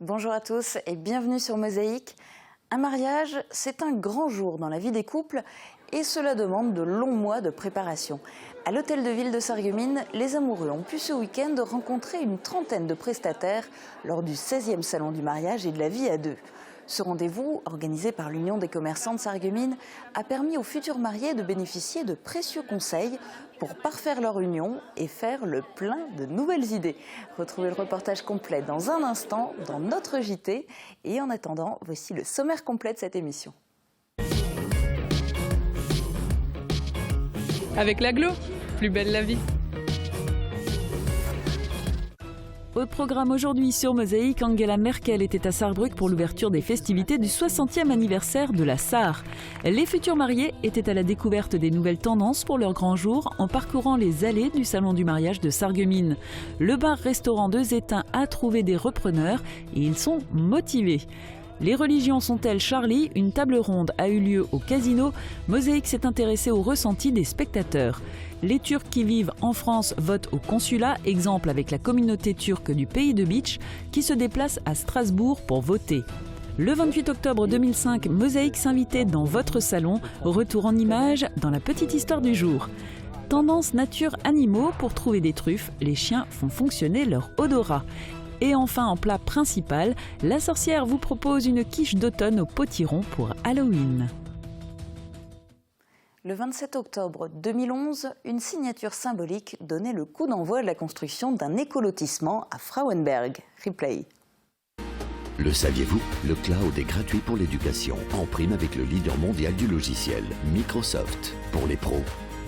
Bonjour à tous et bienvenue sur Mosaïque. Un mariage, c'est un grand jour dans la vie des couples et cela demande de longs mois de préparation. À l'hôtel de ville de Sarreguemines, les amoureux ont pu ce week-end rencontrer une trentaine de prestataires lors du 16e salon du mariage et de la vie à deux. Ce rendez-vous, organisé par l'Union des commerçants de Sarreguemines, a permis aux futurs mariés de bénéficier de précieux conseils pour parfaire leur union et faire le plein de nouvelles idées. Retrouvez le reportage complet dans un instant dans notre JT. Et en attendant, voici le sommaire complet de cette émission. Avec l'aglo, plus belle la vie. Au programme aujourd'hui sur Mosaïque, Angela Merkel était à Sarrebruck pour l'ouverture des festivités du 60e anniversaire de la Sarre. Les futurs mariés étaient à la découverte des nouvelles tendances pour leur grand jour en parcourant les allées du salon du mariage de Sarreguemines. Le bar-restaurant Deux Étains a trouvé des repreneurs et ils sont motivés. Les religions sont-elles Charlie? Une table ronde a eu lieu au casino. Mosaïque s'est intéressé au ressenti des spectateurs. Les Turcs qui vivent en France votent au consulat, exemple avec la communauté turque du pays de Bitche qui se déplace à Strasbourg pour voter. Le 28 octobre 2005, Mosaïque s'invitait dans votre salon. Retour en images dans la petite histoire du jour. Tendance nature-animaux pour trouver des truffes, les chiens font fonctionner leur odorat. Et enfin, en plat principal, la sorcière vous propose une quiche d'automne au potiron pour Halloween. Le 27 octobre 2011, une signature symbolique donnait le coup d'envoi de la construction d'un écolotissement à Frauenberg. Replay. Le saviez-vous? Le cloud est gratuit pour l'éducation, en prime avec le leader mondial du logiciel, Microsoft. Pour les pros,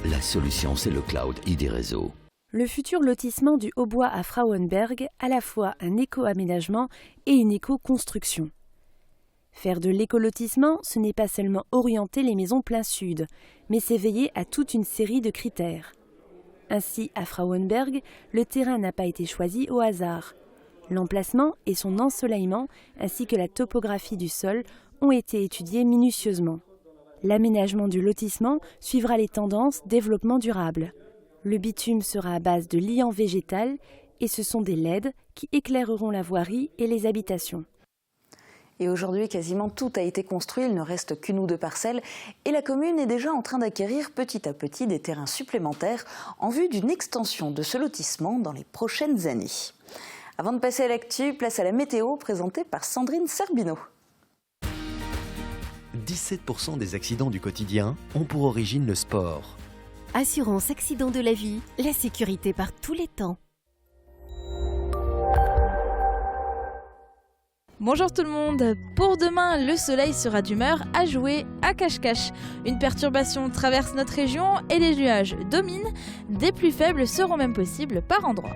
la solution c'est le cloud ID Réseau. Le futur lotissement du Hautbois à Frauenberg, à la fois un éco-aménagement et une éco-construction. Faire de l'écolotissement, ce n'est pas seulement orienter les maisons plein sud, mais c'est veiller à toute une série de critères. Ainsi, à Frauenberg, le terrain n'a pas été choisi au hasard. L'emplacement et son ensoleillement, ainsi que la topographie du sol, ont été étudiés minutieusement. L'aménagement du lotissement suivra les tendances développement durable. Le bitume sera à base de liant végétal et ce sont des LED qui éclaireront la voirie et les habitations. Et aujourd'hui, quasiment tout a été construit, il ne reste qu'une ou deux parcelles et la commune est déjà en train d'acquérir petit à petit des terrains supplémentaires en vue d'une extension de ce lotissement dans les prochaines années. Avant de passer à l'actu, place à la météo présentée par Sandrine Serbino. 17% des accidents du quotidien ont pour origine le sport. Assurance accident de la vie, la sécurité par tous les temps. Bonjour tout le monde. Pour demain, le soleil sera d'humeur à jouer à cache-cache. Une perturbation traverse notre région et les nuages dominent. Des pluies faibles seront même possibles par endroits.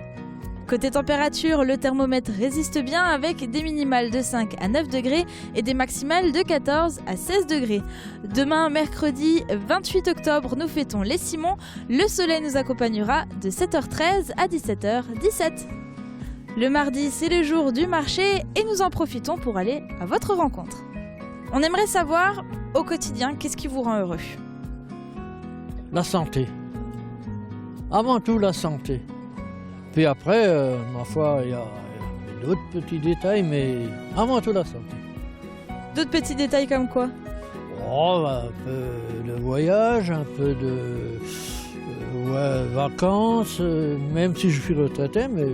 Côté température, le thermomètre résiste bien avec des minimales de 5 à 9 degrés et des maximales de 14 à 16 degrés. Demain, mercredi 28 octobre, nous fêtons les Simons. Le soleil nous accompagnera de 7h13 à 17h17. Le mardi, c'est le jour du marché et nous en profitons pour aller à votre rencontre. On aimerait savoir, au quotidien, qu'est-ce qui vous rend heureux? La santé. Avant tout, la santé. Puis après, ma foi, il y a d'autres petits détails, mais avant tout la santé. D'autres petits détails comme quoi? Oh, un peu de voyage, un peu de vacances, même si je suis retraité, mais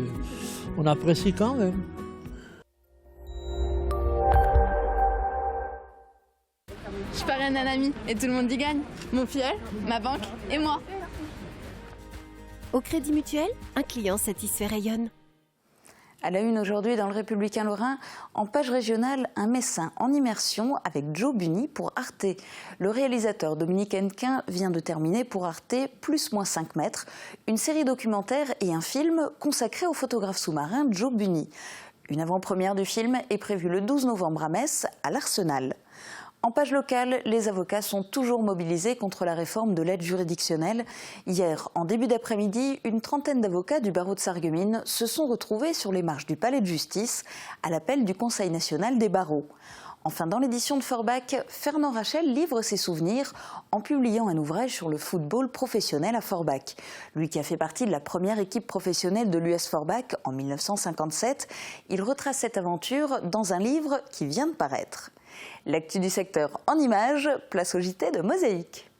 on apprécie quand même. Je parraine un ami et tout le monde y gagne. Mon filleul, ma banque et moi. Au Crédit Mutuel, un client satisfait rayonne. À la une aujourd'hui dans le Républicain Lorrain, en page régionale, un Messin en immersion avec Joe Bunny pour Arte. Le réalisateur Dominique Hennequin vient de terminer pour Arte +/5 mètres, une série documentaire et un film consacré au photographe sous-marin Joe Bunny. Une avant-première du film est prévue le 12 novembre à Metz, à l'Arsenal. En page locale, les avocats sont toujours mobilisés contre la réforme de l'aide juridictionnelle. Hier, en début d'après-midi, une trentaine d'avocats du barreau de Sarreguemines se sont retrouvés sur les marches du palais de justice à l'appel du Conseil national des barreaux. Enfin, dans l'édition de Forbach, Fernand Rachel livre ses souvenirs en publiant un ouvrage sur le football professionnel à Forbach. Lui qui a fait partie de la première équipe professionnelle de l'US Forbach en 1957, il retrace cette aventure dans un livre qui vient de paraître. L'actu du secteur en images, place au JT de Mosaïque.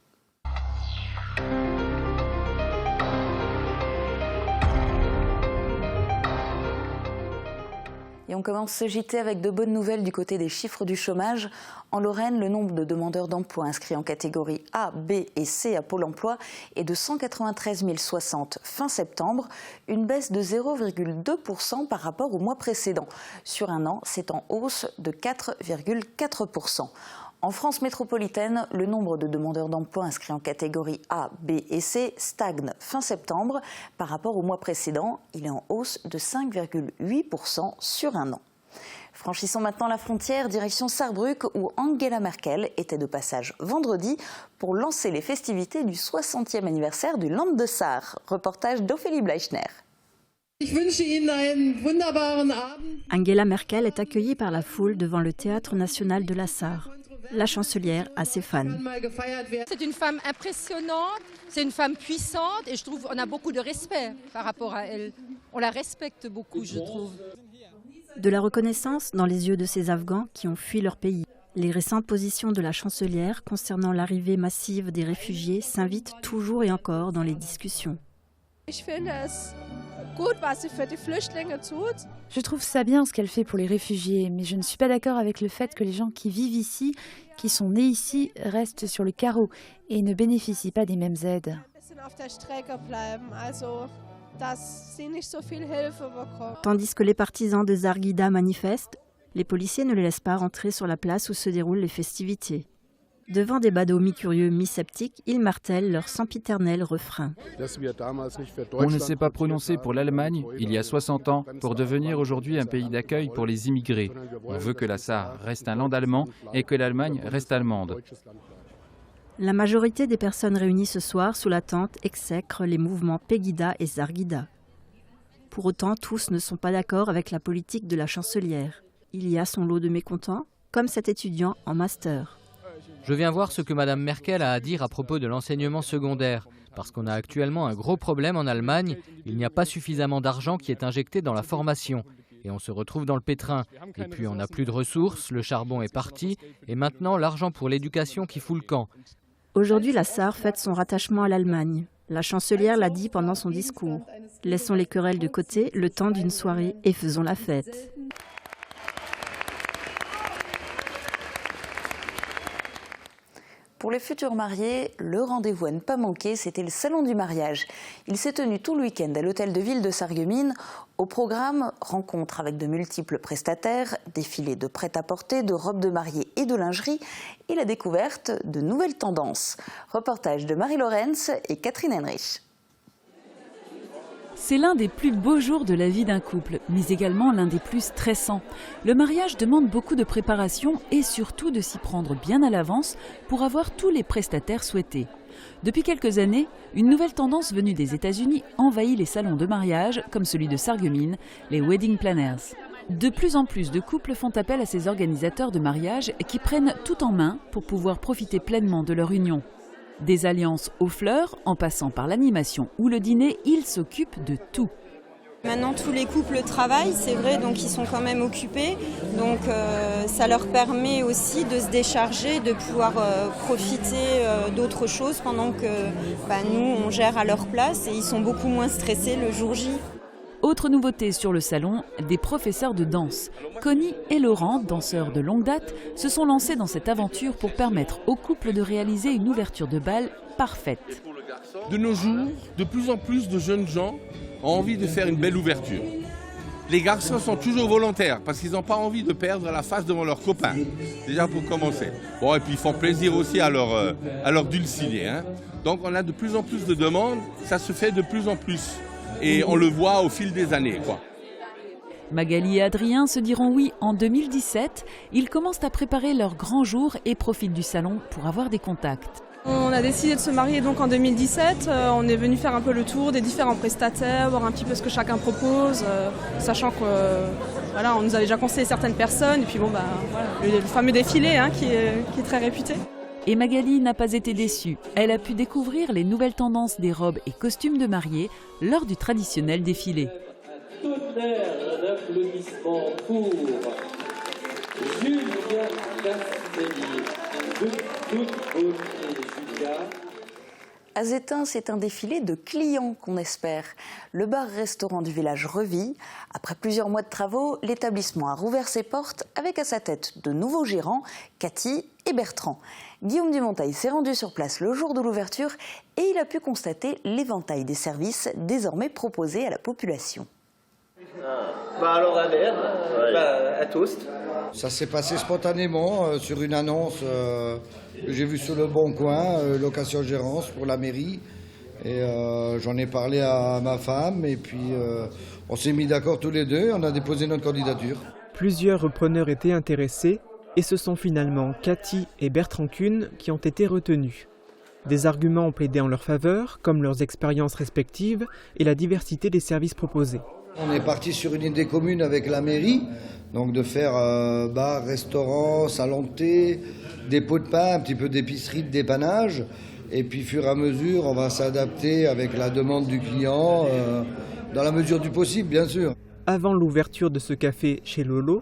Et on commence ce JT avec de bonnes nouvelles du côté des chiffres du chômage. En Lorraine, le nombre de demandeurs d'emploi inscrits en catégorie A, B et C à Pôle emploi est de 193 060 fin septembre, une baisse de 0,2% par rapport au mois précédent. Sur un an, c'est en hausse de 4,4%. En France métropolitaine, le nombre de demandeurs d'emploi inscrits en catégorie A, B et C stagne fin septembre. Par rapport au mois précédent, il est en hausse de 5,8% sur un an. Franchissons maintenant la frontière, direction Sarrebruck, où Angela Merkel était de passage vendredi pour lancer les festivités du 60e anniversaire du Land de Saar. Reportage d'Ophélie Bleichner. Angela Merkel est accueillie par la foule devant le Théâtre national de la Sarre. La chancelière a ses fans. C'est une femme impressionnante, c'est une femme puissante et je trouve qu'on a beaucoup de respect par rapport à elle. On la respecte beaucoup, je trouve. De la reconnaissance dans les yeux de ces Afghans qui ont fui leur pays. Les récentes positions de la chancelière concernant l'arrivée massive des réfugiés s'invitent toujours et encore dans les discussions. Je trouve ça bien ce qu'elle fait pour les réfugiés, mais je ne suis pas d'accord avec le fait que les gens qui vivent ici, qui sont nés ici, restent sur le carreau et ne bénéficient pas des mêmes aides. Tandis que les partisans de Zarghida manifestent, les policiers ne les laissent pas rentrer sur la place où se déroulent les festivités. Devant des badauds mi-curieux, mi-sceptiques, ils martèlent leur sempiternel refrain. On ne s'est pas prononcé pour l'Allemagne il y a 60 ans pour devenir aujourd'hui un pays d'accueil pour les immigrés. On veut que la Sarre reste un land allemand et que l'Allemagne reste allemande. La majorité des personnes réunies ce soir sous la tente exècrent les mouvements Pegida et Zarghida. Pour autant, tous ne sont pas d'accord avec la politique de la chancelière. Il y a son lot de mécontents, comme cet étudiant en master. Je viens voir ce que Mme Merkel a à dire à propos de l'enseignement secondaire. Parce qu'on a actuellement un gros problème en Allemagne, il n'y a pas suffisamment d'argent qui est injecté dans la formation. Et on se retrouve dans le pétrin. Et puis on n'a plus de ressources, le charbon est parti, et maintenant l'argent pour l'éducation qui fout le camp. Aujourd'hui, la Sarre fête son rattachement à l'Allemagne. La chancelière l'a dit pendant son discours. Laissons les querelles de côté, le temps d'une soirée, et faisons la fête. Pour les futurs mariés, le rendez-vous à ne pas manquer, c'était le salon du mariage. Il s'est tenu tout le week-end à l'hôtel de ville de Sarreguemines. Au programme, rencontres avec de multiples prestataires, défilés de prêt-à-porter, de robes de mariée et de lingerie, et la découverte de nouvelles tendances. Reportage de Marie Lorenz et Catherine Henrich. C'est l'un des plus beaux jours de la vie d'un couple, mais également l'un des plus stressants. Le mariage demande beaucoup de préparation et surtout de s'y prendre bien à l'avance pour avoir tous les prestataires souhaités. Depuis quelques années, une nouvelle tendance venue des États-Unis envahit les salons de mariage, comme celui de Sarreguemines, les wedding planners. De plus en plus de couples font appel à ces organisateurs de mariage qui prennent tout en main pour pouvoir profiter pleinement de leur union. Des alliances aux fleurs, en passant par l'animation ou le dîner, ils s'occupent de tout. Maintenant, tous les couples travaillent, c'est vrai, donc ils sont quand même occupés. Donc ça leur permet aussi de se décharger, de pouvoir profiter d'autres choses pendant que nous, on gère à leur place et ils sont beaucoup moins stressés le jour J. Autre nouveauté sur le salon, des professeurs de danse. Connie et Laurent, danseurs de longue date, se sont lancés dans cette aventure pour permettre aux couples de réaliser une ouverture de bal parfaite. De nos jours, de plus en plus de jeunes gens ont envie de faire une belle ouverture. Les garçons sont toujours volontaires parce qu'ils n'ont pas envie de perdre la face devant leurs copains, déjà pour commencer. Bon, et puis ils font plaisir aussi à leur dulcinée. Donc on a de plus en plus de demandes, ça se fait de plus en plus. Et on le voit au fil des années, quoi. Magali et Adrien se diront oui en 2017. Ils commencent à préparer leur grand jour et profitent du salon pour avoir des contacts. On a décidé de se marier donc en 2017. On est venu faire un peu le tour des différents prestataires, voir un petit peu ce que chacun propose, sachant Voilà, on nous avait déjà conseillé certaines personnes, et puis bon, voilà, le fameux défilé qui est très réputé. Et Magali n'a pas été déçue. Elle a pu découvrir les nouvelles tendances des robes et costumes de mariée lors du traditionnel défilé. Toute l'air d'un applaudissement pour Julia Castelli. De toute beauté, Julia. À Zétain, c'est un défilé de clients qu'on espère. Le bar-restaurant du village revit. Après plusieurs mois de travaux, l'établissement a rouvert ses portes avec à sa tête de nouveaux gérants, Cathy et Bertrand. Guillaume Dumonteil s'est rendu sur place le jour de l'ouverture et il a pu constater l'éventail des services désormais proposés à la population. Alors un verre, un toast. Ça s'est passé spontanément sur une annonce que j'ai vue sur le Bon Coin, location gérance pour la mairie. Et j'en ai parlé à ma femme et puis on s'est mis d'accord tous les deux, on a déposé notre candidature. Plusieurs repreneurs étaient intéressés et ce sont finalement Cathy et Bertrand Kuhn qui ont été retenus. Des arguments ont plaidé en leur faveur, comme leurs expériences respectives et la diversité des services proposés. On est parti sur une idée commune avec la mairie, donc de faire bar, restaurant, salon de thé, dépôt de pain, un petit peu d'épicerie, de dépannage. Et puis, fur et à mesure, on va s'adapter avec la demande du client, dans la mesure du possible, bien sûr. Avant l'ouverture de ce café chez Lolo,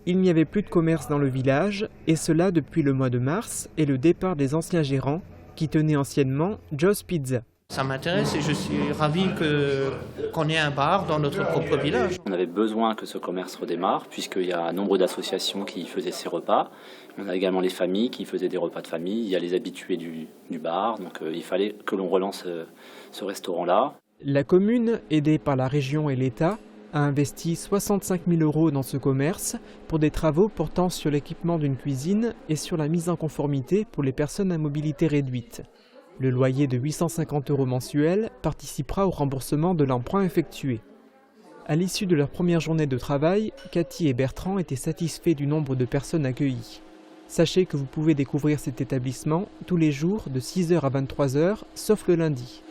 il n'y avait plus de commerce dans le village, et cela depuis le mois de mars et le départ des anciens gérants, qui tenaient anciennement Joe's Pizza. Ça m'intéresse et je suis ravi qu'on ait un bar dans notre propre village. On avait besoin que ce commerce redémarre puisqu'il y a un nombre d'associations qui faisaient ces repas. On a également les familles qui faisaient des repas de famille. Il y a les habitués du bar, donc il fallait que l'on relance ce restaurant-là. La commune, aidée par la région et l'État, a investi 65 000 € dans ce commerce pour des travaux portant sur l'équipement d'une cuisine et sur la mise en conformité pour les personnes à mobilité réduite. Le loyer de 850 € mensuels participera au remboursement de l'emprunt effectué. À l'issue de leur première journée de travail, Cathy et Bertrand étaient satisfaits du nombre de personnes accueillies. Sachez que vous pouvez découvrir cet établissement tous les jours de 6 h à 23 h, sauf le lundi.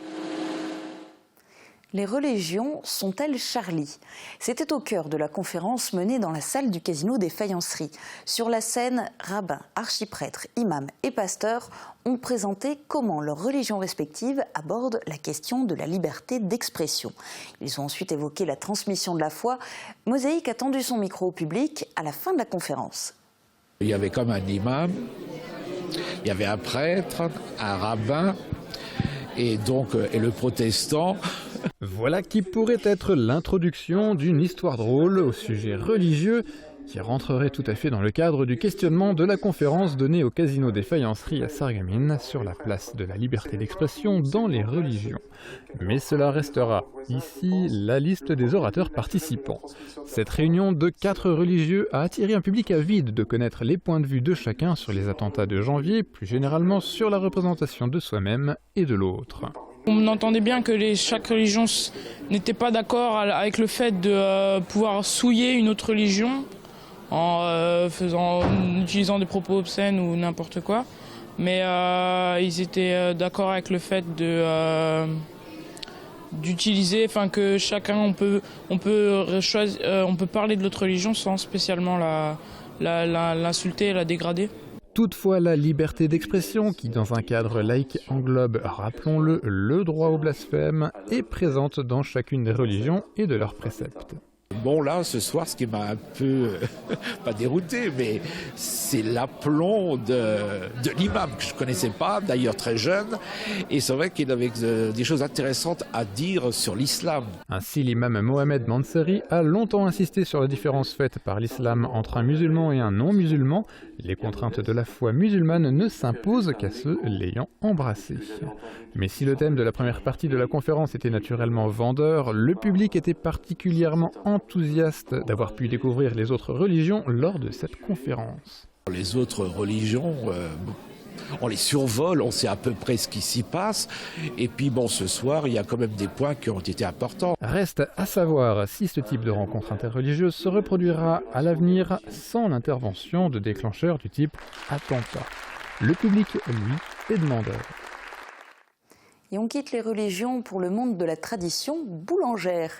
Les religions sont-elles Charlie? C'était au cœur de la conférence menée dans la salle du Casino des Faïenceries. Sur la scène, rabbins, archiprêtres, imams et pasteurs ont présenté comment leurs religions respectives abordent la question de la liberté d'expression. Ils ont ensuite évoqué la transmission de la foi. Mosaïque a tendu son micro au public à la fin de la conférence. Il y avait comme un imam, il y avait un prêtre, un rabbin et le protestant. Voilà qui pourrait être l'introduction d'une histoire drôle au sujet religieux qui rentrerait tout à fait dans le cadre du questionnement de la conférence donnée au Casino des Faïenceries à Sarreguemines sur la place de la liberté d'expression dans les religions. Mais cela restera ici la liste des orateurs participants. Cette réunion de 4 religieux a attiré un public avide de connaître les points de vue de chacun sur les attentats de janvier, plus généralement sur la représentation de soi-même et de l'autre. On entendait bien que chaque religion n'était pas d'accord avec le fait de pouvoir souiller une autre religion en utilisant des propos obscènes ou n'importe quoi. Mais ils étaient d'accord avec le fait d'utiliser, que chacun, on peut parler de l'autre religion sans spécialement l'insulter et la dégrader. Toutefois, la liberté d'expression, qui dans un cadre laïque englobe, rappelons-le, le droit au blasphème, est présente dans chacune des religions et de leurs préceptes. Bon là, ce soir, ce qui m'a un peu, pas dérouté, mais c'est l'aplomb de l'imam que je ne connaissais pas, d'ailleurs très jeune, et c'est vrai qu'il avait des choses intéressantes à dire sur l'islam. Ainsi, l'imam Mohamed Mansouri a longtemps insisté sur la différence faite par l'islam entre un musulman et un non-musulman. Les contraintes de la foi musulmane ne s'imposent qu'à ceux l'ayant embrassé. Mais si le thème de la première partie de la conférence était naturellement vendeur, le public était particulièrement enthousiaste d'avoir pu découvrir les autres religions lors de cette conférence. Les autres religions, on les survole, on sait à peu près ce qui s'y passe. Et puis ce soir, il y a quand même des points qui ont été importants. Reste à savoir si ce type de rencontre interreligieuse se reproduira à l'avenir sans l'intervention de déclencheurs du type attentat. Le public, lui, est demandeur. Et on quitte les religions pour le monde de la tradition boulangère.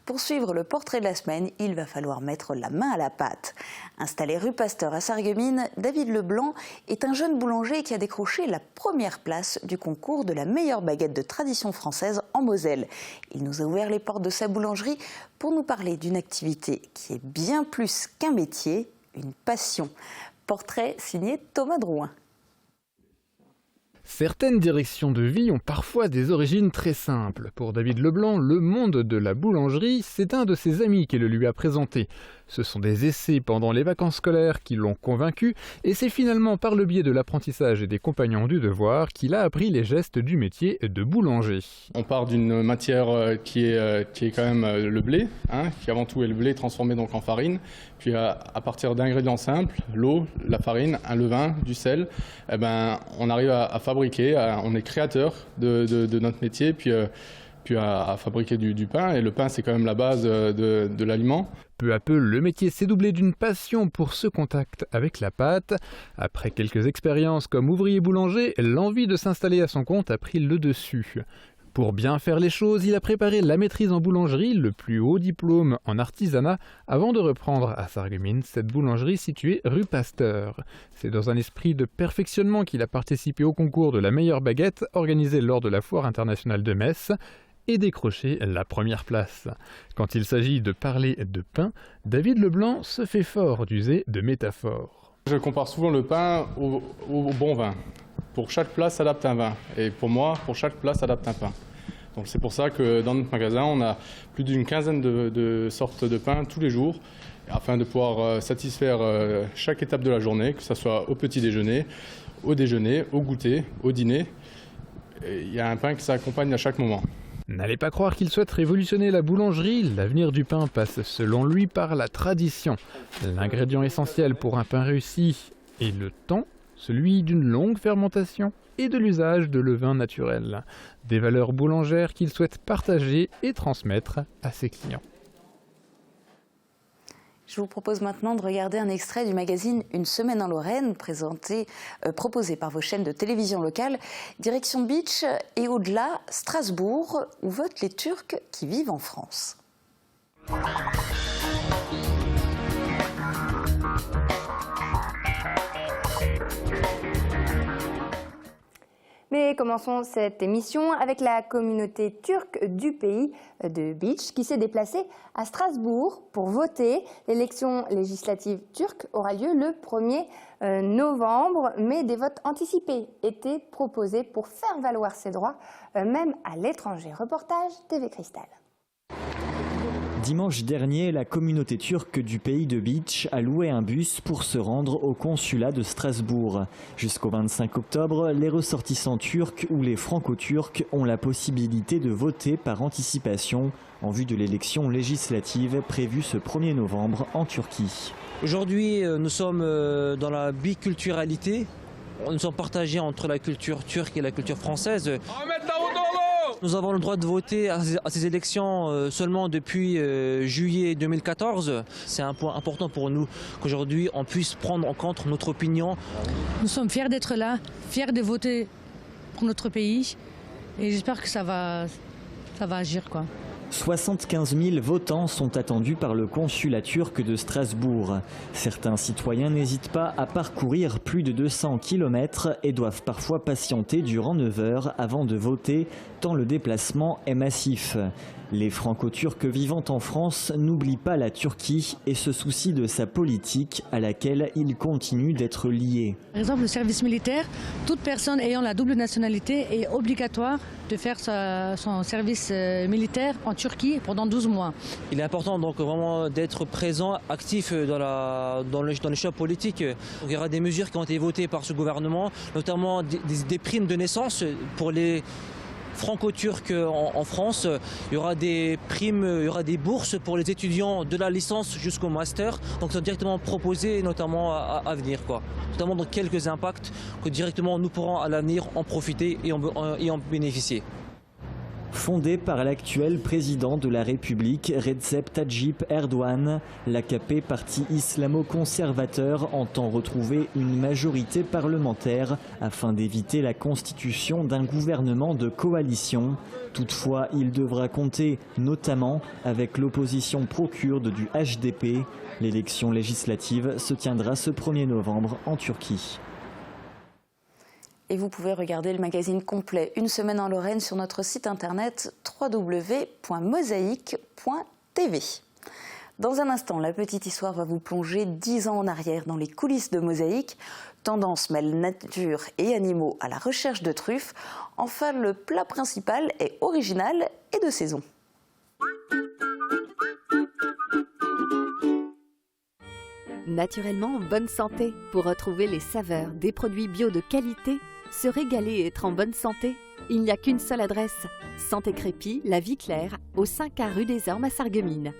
Pour suivre le portrait de la semaine, il va falloir mettre la main à la pâte. Installé rue Pasteur à Sarreguemines, David Leblanc est un jeune boulanger qui a décroché la première place du concours de la meilleure baguette de tradition française en Moselle. Il nous a ouvert les portes de sa boulangerie pour nous parler d'une activité qui est bien plus qu'un métier, une passion. Portrait signé Thomas Drouin. Certaines directions de vie ont parfois des origines très simples. Pour David Leblanc, le monde de la boulangerie, c'est un de ses amis qui le lui a présenté. Ce sont des essais pendant les vacances scolaires qui l'ont convaincu, et c'est finalement par le biais de l'apprentissage et des compagnons du devoir qu'il a appris les gestes du métier de boulanger. On part d'une matière qui est quand même le blé, qui avant tout est le blé transformé donc en farine. Puis à partir d'ingrédients simples, l'eau, la farine, un levain, du sel, on arrive à fabriquer, on est créateur de notre métier, puis à fabriquer du pain. Et le pain, c'est quand même la base de l'aliment. Peu à peu, le métier s'est doublé d'une passion pour ce contact avec la pâte. Après quelques expériences comme ouvrier boulanger, l'envie de s'installer à son compte a pris le dessus. Pour bien faire les choses, il a préparé la maîtrise en boulangerie, le plus haut diplôme en artisanat, avant de reprendre à Sarreguemines cette boulangerie située rue Pasteur. C'est dans un esprit de perfectionnement qu'il a participé au concours de la meilleure baguette organisé lors de la Foire internationale de Metz et décroché la première place. Quand il s'agit de parler de pain, David Leblanc se fait fort d'user de métaphores. Je compare souvent le pain au bon vin. Pour chaque plat s'adapte un vin. Et pour moi, pour chaque plat s'adapte un pain. Donc c'est pour ça que dans notre magasin, on a plus d'une quinzaine de sortes de pain tous les jours, afin de pouvoir satisfaire chaque étape de la journée, que ce soit au petit déjeuner, au goûter, au dîner. Et il y a un pain qui s'accompagne à chaque moment. N'allez pas croire qu'il souhaite révolutionner la boulangerie, l'avenir du pain passe selon lui par la tradition. L'ingrédient essentiel pour un pain réussi est le temps, celui d'une longue fermentation et de l'usage de levain naturel. Des valeurs boulangères qu'il souhaite partager et transmettre à ses clients. Je vous propose maintenant de regarder un extrait du magazine Une semaine en Lorraine, proposé par vos chaînes de télévision locales. Direction Beach et au-delà, Strasbourg, où votent les Turcs qui vivent en France. Mais commençons cette émission avec la communauté turque du pays de Beach qui s'est déplacée à Strasbourg pour voter. L'élection législative turque aura lieu le 1er novembre, mais des votes anticipés étaient proposés pour faire valoir ses droits, même à l'étranger. Reportage TV Cristal. Dimanche dernier, la communauté turque du pays de Beach a loué un bus pour se rendre au consulat de Strasbourg. Jusqu'au 25 octobre, les ressortissants turcs ou les franco-turcs ont la possibilité de voter par anticipation en vue de l'élection législative prévue ce 1er novembre en Turquie. Aujourd'hui, nous sommes dans la biculturalité. Nous sommes partagés entre la culture turque et la culture française. Nous avons le droit de voter à ces élections seulement depuis juillet 2014. C'est un point important pour nous qu'aujourd'hui on puisse prendre en compte notre opinion. Nous sommes fiers d'être là, fiers de voter pour notre pays et j'espère que ça va agir, quoi. 75 000 votants sont attendus par le consulat turc de Strasbourg. Certains citoyens n'hésitent pas à parcourir plus de 200 km et doivent parfois patienter durant 9 heures avant de voter, tant le déplacement est massif. Les franco-turcs vivant en France n'oublient pas la Turquie et se soucient de sa politique à laquelle ils continuent d'être liés. Par exemple, le service militaire, toute personne ayant la double nationalité est obligatoire de faire son service militaire en Turquie pendant 12 mois. Il est important donc vraiment d'être présent, actif dans les choix politiques. Il y aura des mesures qui ont été votées par ce gouvernement, notamment des primes de naissance pour les franco-turcs en France. Il y aura des primes, il y aura des bourses pour les étudiants de la licence jusqu'au master. Donc sont directement proposés notamment à venir, quoi. Notamment dans quelques impacts que directement nous pourrons à l'avenir en profiter et en bénéficier. Fondée par l'actuel président de la République, Recep Tayyip Erdogan, l'AKP, parti islamo-conservateur, entend retrouver une majorité parlementaire afin d'éviter la constitution d'un gouvernement de coalition. Toutefois, il devra compter notamment avec l'opposition pro-kurde du HDP. L'élection législative se tiendra ce 1er novembre en Turquie. Et vous pouvez regarder le magazine complet Une semaine en Lorraine sur notre site internet www.mosaïque.tv. Dans un instant, la petite histoire va vous plonger 10 ans en arrière dans les coulisses de Mosaïque. Tendance mêle nature et animaux à la recherche de truffes. Enfin, le plat principal est original et de saison. Naturellement en bonne santé, pour retrouver les saveurs des produits bio de qualité, se régaler et être en bonne santé, il n'y a qu'une seule adresse, Santé Crépy, La Vie Claire, au 5A rue des Ormes à Sarreguemines.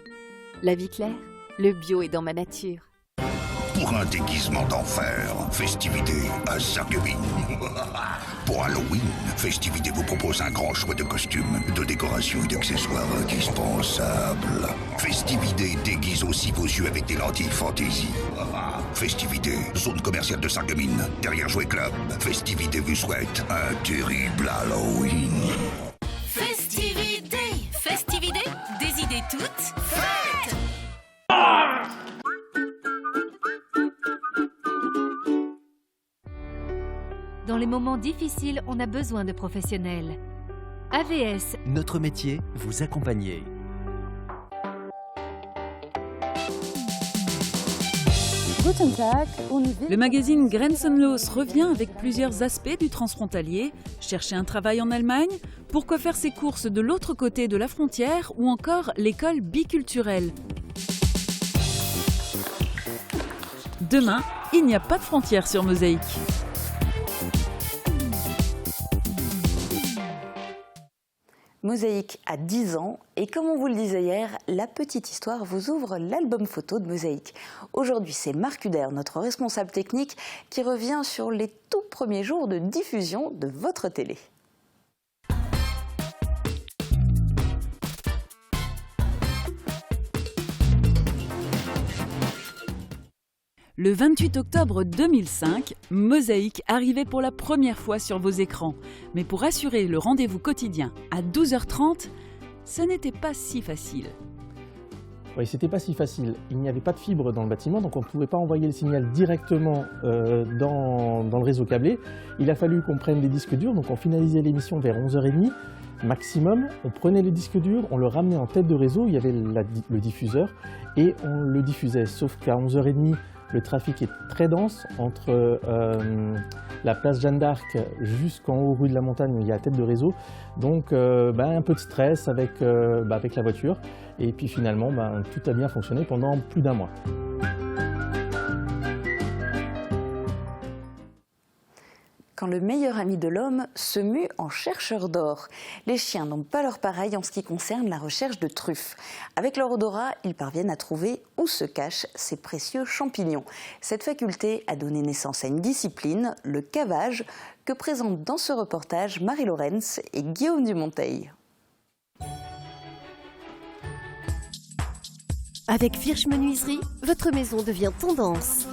La Vie Claire, le bio est dans ma nature. Pour un déguisement d'enfer, Festivité à Sarreguemines. Pour Halloween, Festivité vous propose un grand choix de costumes, de décorations et d'accessoires indispensables. Festivité déguise aussi vos yeux avec des lentilles fantaisie. Festivité, zone commerciale de Sarreguemines, derrière Jouet Club. Festivité vous souhaite un terrible Halloween. Festivité, Festivité, des idées toutes faites. Dans les moments difficiles, on a besoin de professionnels. AVS. Notre métier, vous accompagner. Le magazine Grenzenlos revient avec plusieurs aspects du transfrontalier. Chercher un travail en Allemagne, pourquoi faire ses courses de l'autre côté de la frontière ou encore l'école biculturelle. Demain, il n'y a pas de frontière sur Mosaïque. Mosaïque a 10 ans et comme on vous le disait hier, la petite histoire vous ouvre l'album photo de Mosaïque. Aujourd'hui, c'est Marc Huder, notre responsable technique, qui revient sur les tout premiers jours de diffusion de votre télé. Le 28 octobre 2005, Mosaïque arrivait pour la première fois sur vos écrans. Mais pour assurer le rendez-vous quotidien à 12h30, ce n'était pas si facile. Oui, c'était pas si facile. Il n'y avait pas de fibre dans le bâtiment, donc on ne pouvait pas envoyer le signal directement dans le réseau câblé. Il a fallu qu'on prenne des disques durs, donc on finalisait l'émission vers 11h30 maximum. On prenait les disques durs, on le ramenait en tête de réseau, il y avait le diffuseur, et on le diffusait. Sauf qu'à 11h30, le trafic est très dense entre la place Jeanne d'Arc jusqu'en haut rue de la Montagne où il y a la tête de réseau. Donc un peu de stress avec la voiture. Et puis finalement, tout a bien fonctionné pendant plus d'1 mois. Quand le meilleur ami de l'homme se mue en chercheur d'or. Les chiens n'ont pas leur pareil en ce qui concerne la recherche de truffes. Avec leur odorat, ils parviennent à trouver où se cachent ces précieux champignons. Cette faculté a donné naissance à une discipline, le cavage, que présentent dans ce reportage Marie Lorenz et Guillaume Dumonteil. Avec Firch Menuiserie, votre maison devient tendance.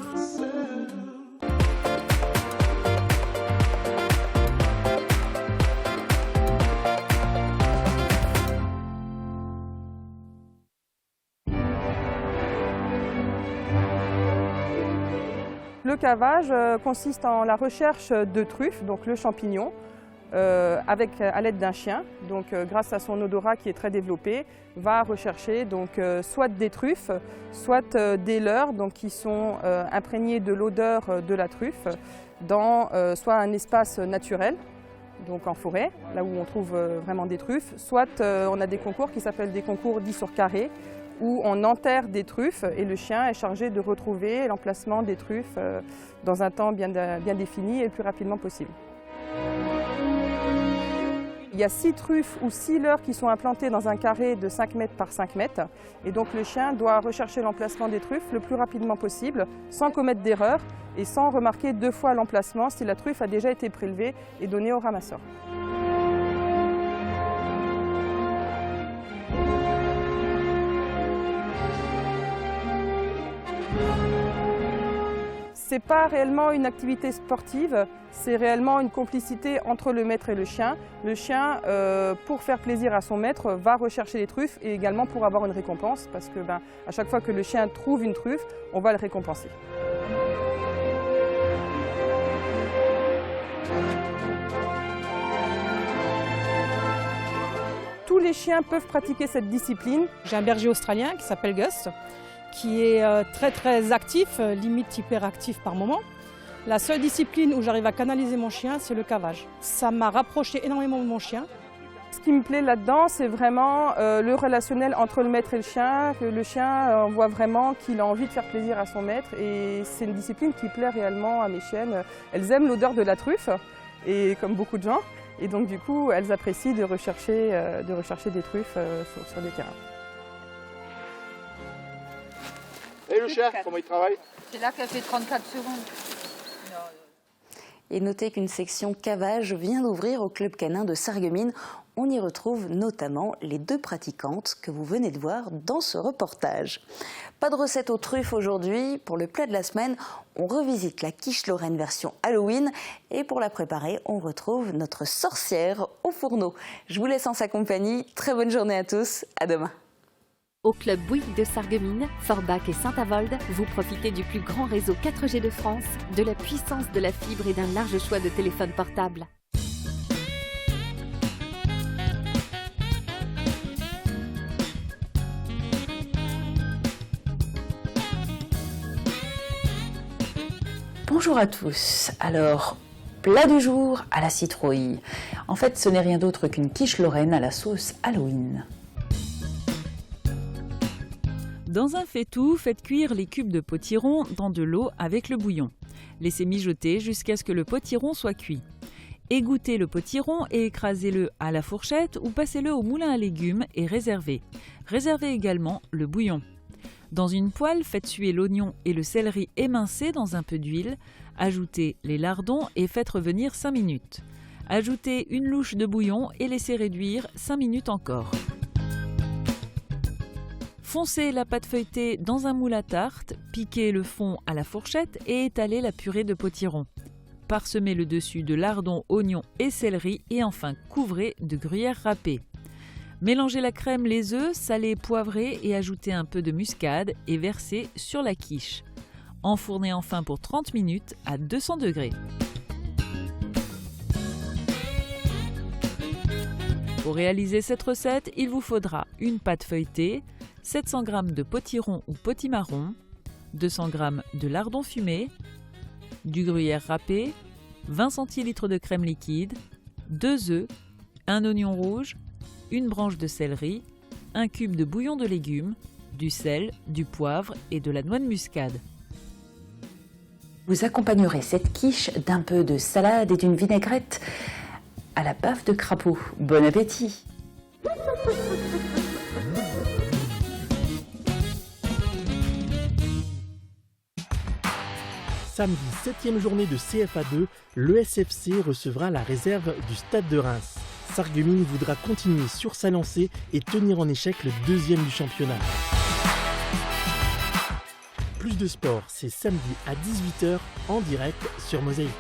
Le cavage consiste en la recherche de truffes, donc le champignon, à l'aide d'un chien. Donc, grâce à son odorat qui est très développé, va rechercher donc, soit des truffes, soit des leurres donc, qui sont imprégnés de l'odeur de la truffe dans soit un espace naturel, donc en forêt, là où on trouve vraiment des truffes, soit on a des concours qui s'appellent des concours 10 sur carré, où on enterre des truffes et le chien est chargé de retrouver l'emplacement des truffes dans un temps bien défini et le plus rapidement possible. Il y a 6 truffes ou 6 leurres qui sont implantées dans un carré de 5 mètres par 5 mètres et donc le chien doit rechercher l'emplacement des truffes le plus rapidement possible sans commettre d'erreur et sans remarquer 2 fois l'emplacement si la truffe a déjà été prélevée et donnée au ramasseur. n'est pas réellement une activité sportive, c'est réellement une complicité entre le maître et le chien. Le chien, pour faire plaisir à son maître, va rechercher les truffes et également pour avoir une récompense parce que à chaque fois que le chien trouve une truffe, on va le récompenser. Tous les chiens peuvent pratiquer cette discipline. J'ai un berger australien qui s'appelle Gus, qui est très actif, limite hyperactif par moment. La seule discipline où j'arrive à canaliser mon chien, c'est le cavage. Ça m'a rapproché énormément de mon chien. Ce qui me plaît là-dedans, c'est vraiment le relationnel entre le maître et le chien. Que le chien, on voit vraiment qu'il a envie de faire plaisir à son maître. Et c'est une discipline qui plaît réellement à mes chiennes. Elles aiment l'odeur de la truffe, et comme beaucoup de gens. Et donc du coup, elles apprécient de rechercher des truffes sur des terrains. Et le chien, comment il travaille? C'est là qu'elle fait 34 secondes. Et notez qu'une section cavage vient d'ouvrir au club canin de Sarreguemines. On y retrouve notamment les 2 pratiquantes que vous venez de voir dans ce reportage. Pas de recette aux truffes aujourd'hui. Pour le plat de la semaine, on revisite la quiche lorraine version Halloween. Et pour la préparer, on retrouve notre sorcière au fourneau. Je vous laisse en sa compagnie. Très bonne journée à tous. À demain. Au club Bouygues de Sarreguemines, Forbach et Saint-Avold, vous profitez du plus grand réseau 4G de France, de la puissance de la fibre et d'un large choix de téléphones portables. Bonjour à tous. Alors, plat du jour à la citrouille. En fait, ce n'est rien d'autre qu'une quiche lorraine à la sauce Halloween. Dans un faitout, faites cuire les cubes de potiron dans de l'eau avec le bouillon. Laissez mijoter jusqu'à ce que le potiron soit cuit. Égouttez le potiron et écrasez-le à la fourchette ou passez-le au moulin à légumes et réservez. Réservez également le bouillon. Dans une poêle, faites suer l'oignon et le céleri émincés dans un peu d'huile. Ajoutez les lardons et faites revenir 5 minutes. Ajoutez une louche de bouillon et laissez réduire 5 minutes encore. Foncez la pâte feuilletée dans un moule à tarte, piquez le fond à la fourchette et étalez la purée de potiron. Parsemez le dessus de lardons, oignons et céleri et enfin couvrez de gruyère râpée. Mélangez la crème, les œufs, salez, poivrez et ajoutez un peu de muscade et versez sur la quiche. Enfournez enfin pour 30 minutes à 200 degrés. Pour réaliser cette recette, il vous faudra une pâte feuilletée, 700 g de potiron ou potimarron, 200 g de lardons fumés, du gruyère râpé, 20 centilitres de crème liquide, 2 œufs, un oignon rouge, une branche de céleri, un cube de bouillon de légumes, du sel, du poivre et de la noix de muscade. Vous accompagnerez cette quiche d'un peu de salade et d'une vinaigrette à la baffe de crapaud. Bon appétit! Samedi, 7e journée de CFA2, le SFC recevra la réserve du Stade de Reims. Sarreguemines voudra continuer sur sa lancée et tenir en échec le 2e du championnat. Plus de sport, c'est samedi à 18h en direct sur Mosaïque.